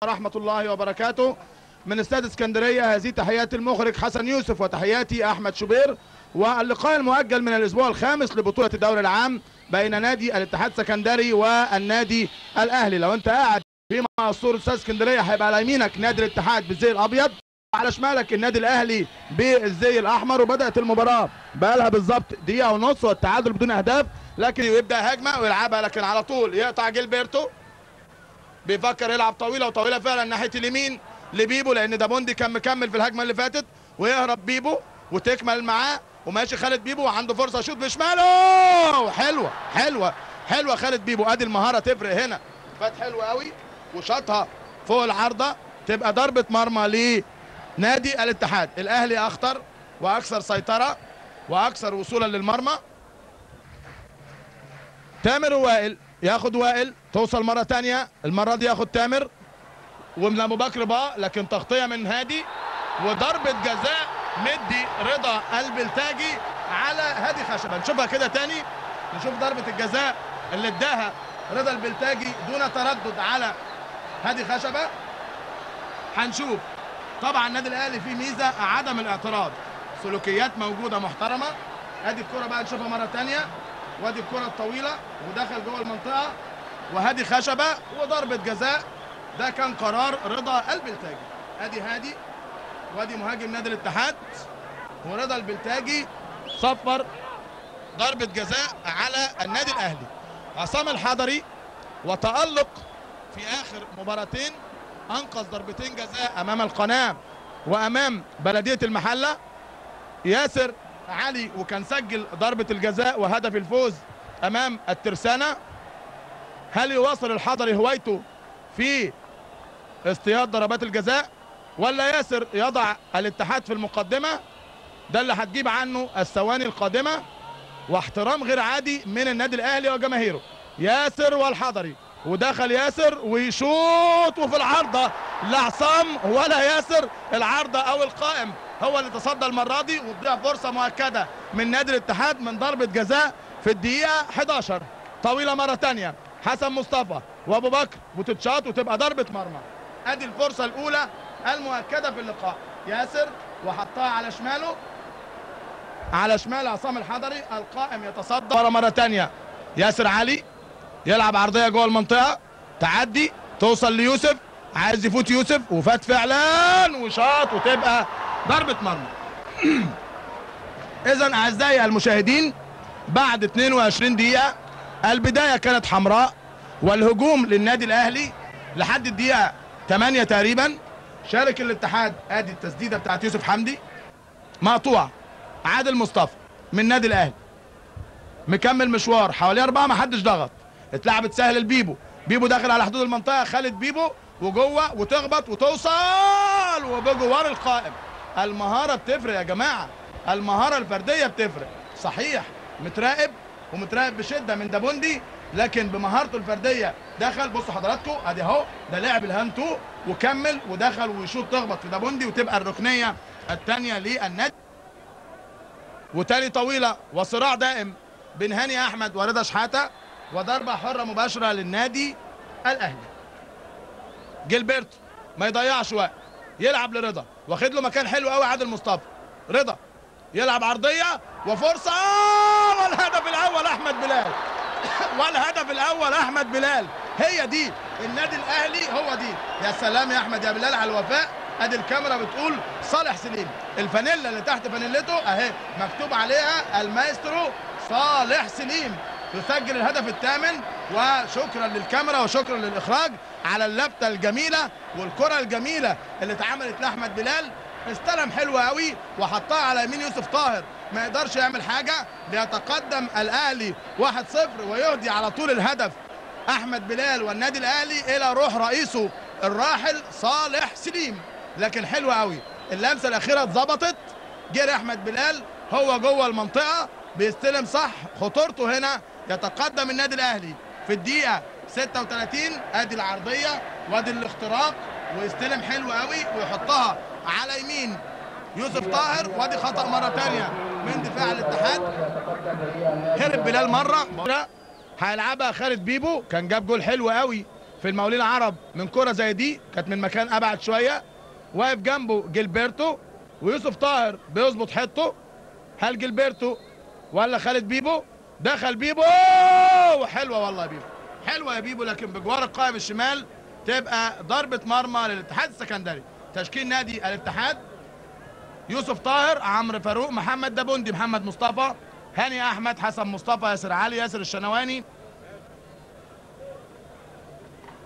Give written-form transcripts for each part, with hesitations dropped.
ورحمة الله وبركاته من استاد اسكندرية. هذه تحيات المخرج حسن يوسف وتحياتي أحمد شوبير، واللقاء المؤجل من الأسبوع الخامس لبطولة الدوري العام بين نادي الاتحاد السكندري والنادي الأهلي. لو أنت قاعد في مقصورة استاد اسكندرية هيبقى على يمينك نادي الاتحاد بالزي الأبيض، وعلى شمالك النادي الأهلي بالزي الأحمر. وبدأت المباراة بقى لها بالظبط دقيقة ونص والتعادل بدون أهداف، لكن يبدأ هجمة ويلعبها، لكن على طول يقطع جيلبرتو، بيفكر يلعب طويله وطويله فعلا ناحيه اليمين لبيبو، لان دابوندي كان مكمل في الهجمه اللي فاتت، ويهرب بيبو وتكمل معاه وماشي خالد بيبو وعنده فرصه شوط بشماله. حلوه حلوه حلوه خالد بيبو، ادي المهاره تفرق هنا. فات حلو قوي وشاطها فوق العارضه، تبقى ضربه مرمى لنادي الاتحاد. الاهلي اخطر واكثر سيطره واكثر وصولا للمرمى. تامر ووائل، ياخد وائل، توصل مرة تانية، المرة دي ياخد تامر ومن ابو بكر بقى، لكن تغطية من هادي وضربة جزاء مدي رضا البلتاجي على هادي خشبة. نشوفها كده تاني، نشوف ضربة الجزاء اللي اداها رضا البلتاجي دون تردد على هادي خشبة. هنشوف طبعا النادي الاهلي فيه ميزة عدم الاعتراض، سلوكيات موجودة محترمة. ادي الكرة بقى نشوفها مرة تانية، وادي الكرة الطويلة ودخل جوه المنطقة وهادي خشبة وضربة جزاء. ده كان قرار رضا البلتاجي. ادي هادي وادي مهاجم نادي الاتحاد، ورضا البلتاجي صفر ضربة جزاء على النادي الاهلي. عصام الحضري وتألق في اخر مباراتين، انقذ ضربتين جزاء امام القناة وامام بلدية المحلة. ياسر علي وكان سجل ضربة الجزاء وهدف الفوز امام الترسانة. هل يواصل الحضري هوايته في اصطياد ضربات الجزاء، ولا ياسر يضع الاتحاد في المقدمة؟ ده اللي هتجيب عنه الثواني القادمة، واحترام غير عادي من النادي الاهلي وجماهيره. ياسر والحضري، ودخل ياسر ويشوط وفي العارضة، لا عصام ولا ياسر، العارضة او القائم هو اللي تصدى المرة دي، وتضيع فرصة مؤكدة من نادي الاتحاد من ضربة جزاء في الدقيقة 11. طويلة مرة تانية، حسن مصطفى وابو بكر وتتشاط وتبقى ضربة مرمى. ادي الفرصة الاولى المؤكدة في اللقاء. ياسر وحطها على شماله، على شمال عصام الحضري، القائم يتصدى. مرة تانية ياسر علي يلعب عرضية جوه المنطقة، تعدي توصل ليوسف، عايز يفوت يوسف وفات فعلا وشاط وتبقى ضربة مرمى. اذا اعزائي المشاهدين، بعد 22 دقيقة البداية كانت حمراء والهجوم للنادي الاهلي لحد الدقيقة 8 تقريبا. شارك الاتحاد، ادي التسديدة بتاعت يوسف حمدي مقطوعة. عادل مصطفى من النادي الاهلي مكمل مشوار حوالي 4، ما حدش ضغط، اتلعبت سهل البيبو، بيبو داخل على حدود المنطقة، خالد بيبو وجوه وتخبط وتوصل وبجوار القائم. المهارة بتفرق يا جماعة، المهارة الفردية بتفرق. صحيح متراقب ومتراقب بشدة من دابوندي، لكن بمهارته الفردية دخل. بصوا حضراتكم ادي اهو، ده لعب الهانتو وكمل ودخل ويشوط تخبط في دابوندي وتبقى الركنية الثانية للنادي. وتاني طويلة وصراع دائم بين هاني احمد ورضا شحاتة، وضربة حرة مباشرة للنادي الاهلي. جيلبرتو ما يضيعش وقت، يلعب لرضا، واخد له مكان حلو قوي عادل مصطفى. رضا يلعب عرضية وفرصة، والهدف الاول احمد بلال. والهدف الاول احمد بلال. هي دي النادي الاهلي، هو دي. يا سلام يا احمد يا بلال على الوفاء. ادي الكاميرا بتقول صالح سليم، الفانيلا اللي تحت فانيلته اهي مكتوب عليها المايسترو صالح سليم، يسجل الهدف الثامن. وشكرا للكاميرا وشكرا للاخراج على اللفته الجميله والكره الجميله اللي اتعملت لاحمد بلال. استلم حلو قوي وحطها على يمين يوسف طاهر، ما يقدرش يعمل حاجه، بيتقدم الاهلي 1-0 ويهدي على طول الهدف احمد بلال والنادي الاهلي الى روح رئيسه الراحل صالح سليم. لكن حلو قوي اللمسه الاخيره اتظبطت، جري احمد بلال هو جوه المنطقه بيستلم صح، خطورته هنا. يتقدم النادي الاهلي في الدقيقه 36. ادي العرضيه وادي الاختراق، ويستلم حلو قوي ويحطها على يمين يوسف طاهر، وادي خطأ مرة تانية من دفاع الاتحاد. هرب بلال مرة، هيلعبها خالد بيبو، كان جاب جول حلو قوي في في المقاولين العرب من كرة زي دي كانت من مكان ابعد شويه، واقف جنبه جilberto ويوسف طاهر بيظبط حته. هل جilberto ولا خالد بيبو؟ دخل بيبو وحلوه والله يا بيبو، حلوه يا بيبو، لكن بجوار القائم الشمال تبقى ضربه مرمى للاتحاد السكندري. تشكيل نادي الاتحاد: يوسف طاهر، عمرو فاروق، محمد دبوندي، محمد مصطفى، هاني احمد، حسن مصطفى، ياسر علي، ياسر الشنواني.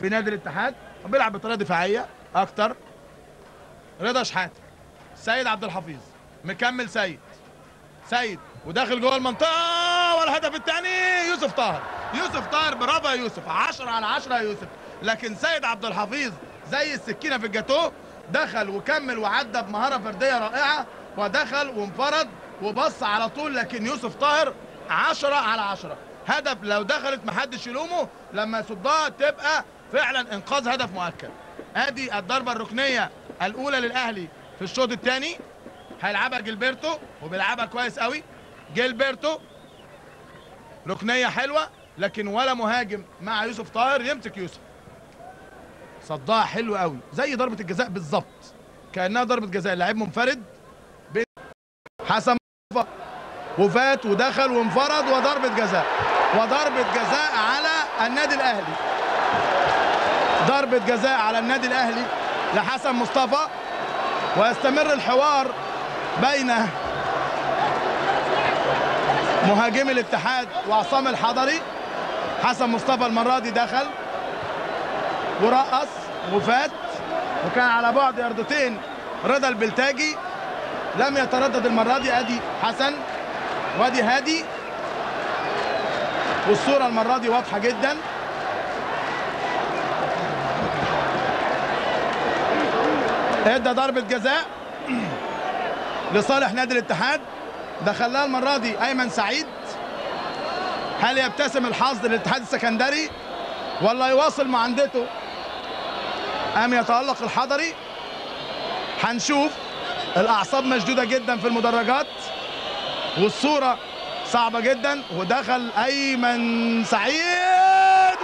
في نادي الاتحاد بيلعب بطريقه دفاعيه اكتر رضا شحاته، سيد عبد الحفيظ مكمل، سيد وداخل جوه المنطقه، والهدف الثاني يوسف طاهر. يوسف طاهر برافو يا يوسف، 10 على 10 يا يوسف. لكن سيد عبد الحفيظ زي السكينه في الجاتوه، دخل وكمل وعدى بمهاره فرديه رائعه، ودخل وانفرد وبص على طول. لكن يوسف طاهر 10 على 10، هدف لو دخلت محدش يلومه، لما يصدها تبقى فعلا انقاذ هدف مؤكد. ادي الضربه الركنيه الاولى للاهلي في الشوط الثاني، هيلعبها جilberto وبيلعبها كويس قوي. جilberto ركنيه حلوه، لكن ولا مهاجم مع يوسف طاهر يمسك يوسف. صدها حلو قوي زي ضربه الجزاء بالظبط، كانها ضربه جزاء، اللاعب منفرد حسن وفات ودخل وانفرد، وضربه جزاء، وضربه جزاء على النادي الاهلي. ضربه جزاء على النادي الاهلي لحسن مصطفى، ويستمر الحوار بين مهاجمي الاتحاد وعصام الحضري. حسن مصطفى المره دي دخل ورقص وفات، وكان على بعد ياردتين رضا البلتاجي، لم يتردد المره دي. ادي حسن وادي هادي، والصوره المره دي واضحه جدا. ادى ضربه جزاء لصالح نادي الاتحاد، دخلها المره دي ايمن سعيد. هل يبتسم الحظ للاتحاد السكندري ولا يواصل معاندته ام يتالق الحضري؟ هنشوف. الاعصاب مشدوده جدا في المدرجات والصوره صعبه جدا. ودخل ايمن سعيد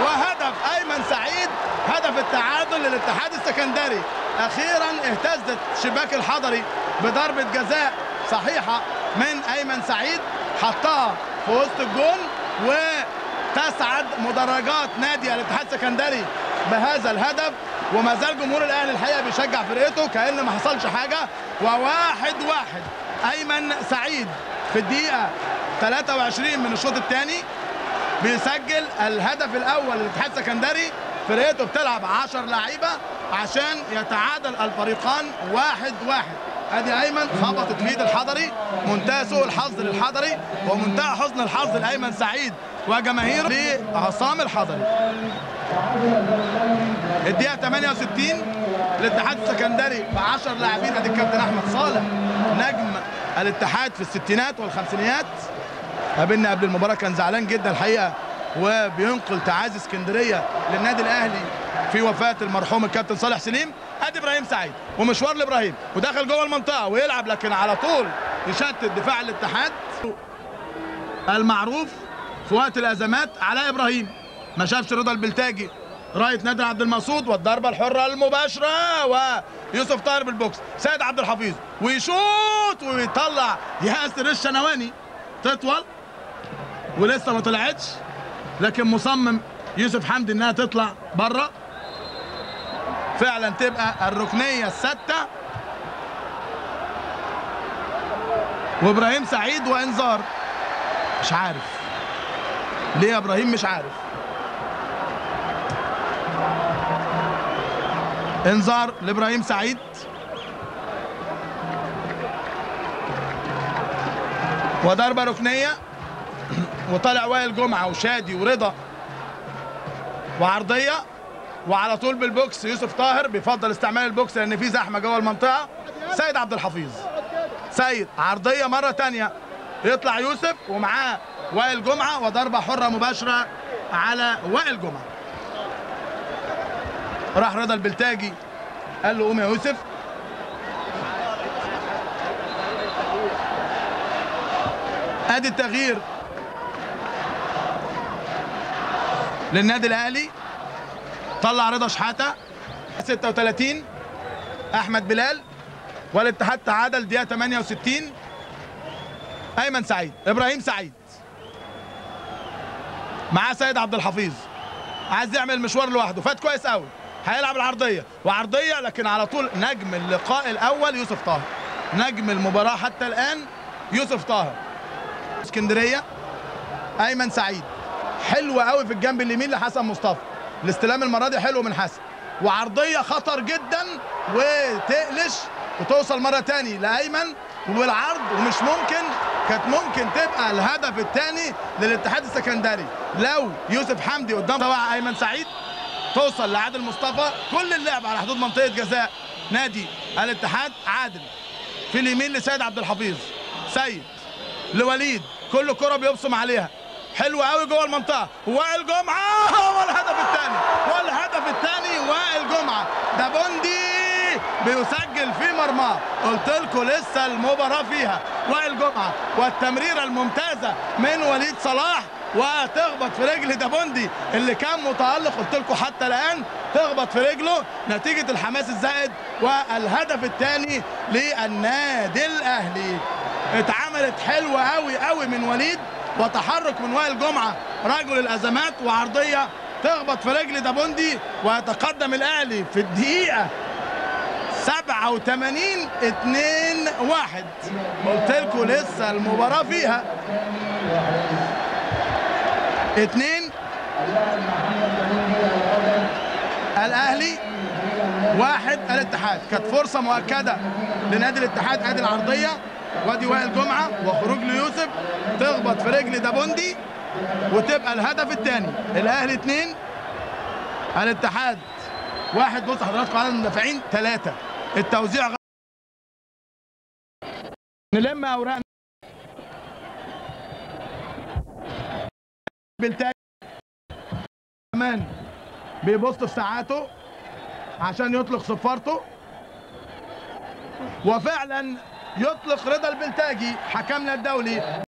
وهدف ايمن سعيد، هدف التعادل للاتحاد السكندري. اخيرا اهتزت شباك الحضري بضربه جزاء صحيحه من ايمن سعيد، حطها في وسط الجون، وتسعد مدرجات نادي الاتحاد السكندري بهذا الهدف. وما زال جمهور الاهلي الحقيقه بيشجع فرقته كأن ما حصلش حاجه. وواحد ايمن سعيد في الدقيقه 23 من الشوط الثاني بيسجل الهدف الاول للاتحاد السكندري. فرقته بتلعب 10 لعيبه عشان يتعادل الفريقان 1-1. ادي ايمن خبطت في ايد الحضري، منتهى سوء الحظ للحضري ومنتهى حزن الحظ لايمن سعيد وجماهيره لعصام الحضري. الدقيقه 68 الاتحاد السكندري ب10 لاعبين. ادي الكابتن احمد صالح نجم الاتحاد في الستينات والخمسينيات، قابلنا قبل المباراه كان زعلان جدا الحقيقه، وبينقل تعازي اسكندريه للنادي الاهلي في وفاه المرحوم الكابتن صالح سليم. ادي ابراهيم سعيد ومشوار لابراهيم ودخل جوه المنطقه ويلعب، لكن على طول يشتت دفاع الاتحاد المعروف في وقت الازمات علاء ابراهيم. ما شافش رضا البلتاجي رايه نادر عبد المقصود، والضربه الحره المباشره ويوسف طاهر بالبوكس. سيد عبد الحفيظ ويشوط ويطلع ياسر الشنواني، تطول ولسه ما طلعتش، لكن مصمم يوسف حمدي انها تطلع بره. فعلا تبقى الركنيه السادسه، وابراهيم سعيد وانذار. مش عارف ليه يا ابراهيم، مش عارف. انذار لابراهيم سعيد. وضربه ركنيه، وطلع وائل جمعه وشادي ورضا، وعرضيه، وعلى طول بالبوكس يوسف طاهر بيفضل استعمال البوكس لان في زحمه جوه المنطقه. سيد عبد الحفيظ، سيد عرضيه مره ثانيه، يطلع يوسف ومعاه وائل جمعه، وضربه حره مباشره على وائل جمعه. راح رضا البلتاجي قال له قوم يا يوسف. ادي التغيير للنادي الاهلي. طلع رضا شحاته. 36 احمد بلال، والاتحاد تعادل دقيقه 68. ايمن سعيد، ابراهيم سعيد معاه سيد عبد الحفيظ، عايز يعمل مشوار لوحده، فات كويس قوي، هيلعب العرضيه وعرضيه، لكن على طول نجم اللقاء الاول يوسف طه، نجم المباراه حتى الان يوسف طه. اسكندريه ايمن سعيد، حلوه قوي في الجنب اليمين لحسن مصطفى، الاستلام المره دي حلو من حسن، وعرضيه خطر جدا وتقلش وتوصل مره تاني لايمن والعرض، ومش ممكن، كانت ممكن تبقى الهدف الثاني للاتحاد السكندري لو يوسف حمدي قدام طبعا ايمن سعيد، توصل لعادل مصطفى. كل اللعب على حدود منطقه جزاء نادي الاتحاد. عادل في اليمين لسيد عبد الحفيظ، سيد لوليد، كل كره بيبصم عليها، حلوه قوي جوه المنطقه، وائل جمعه والهدف الثاني، والهدف الثاني وائل جمعه، ده بوندي بيسجل في مرماه. قلت لكم لسه المباراه فيها. وائل جمعه والتمريره الممتازه من وليد صلاح، وتخبط في رجل دابوندي اللي كان متالق، قلت لكم حتى الان تخبط في رجله نتيجه الحماس الزائد، والهدف الثاني للنادي الاهلي. اتعملت حلوه قوي قوي من وليد، وتحرك من وائل جمعه رجل الازمات، وعرضيه تخبط في رجل دابوندي، ويتقدم الاهلي في الدقيقه 87 2-1. قلت لكم لسه المباراه فيها. 2 الاهلي 1 الاتحاد. كانت فرصه مؤكده لنادي الاتحاد، ادي العرضيه وادي وائل جمعه وخروج ليوسف، تخبط في رجل دابوندي وتبقى الهدف الثاني. الاهلي 2 الاتحاد 1. بص حضراتكم على المدافعين 3. التوزيع نلم اوراقنا. بالتالي كمان بيبص في ساعاته عشان يطلق صفارته، وفعلا يطلق رضا البلتاجي حكمنا الدولي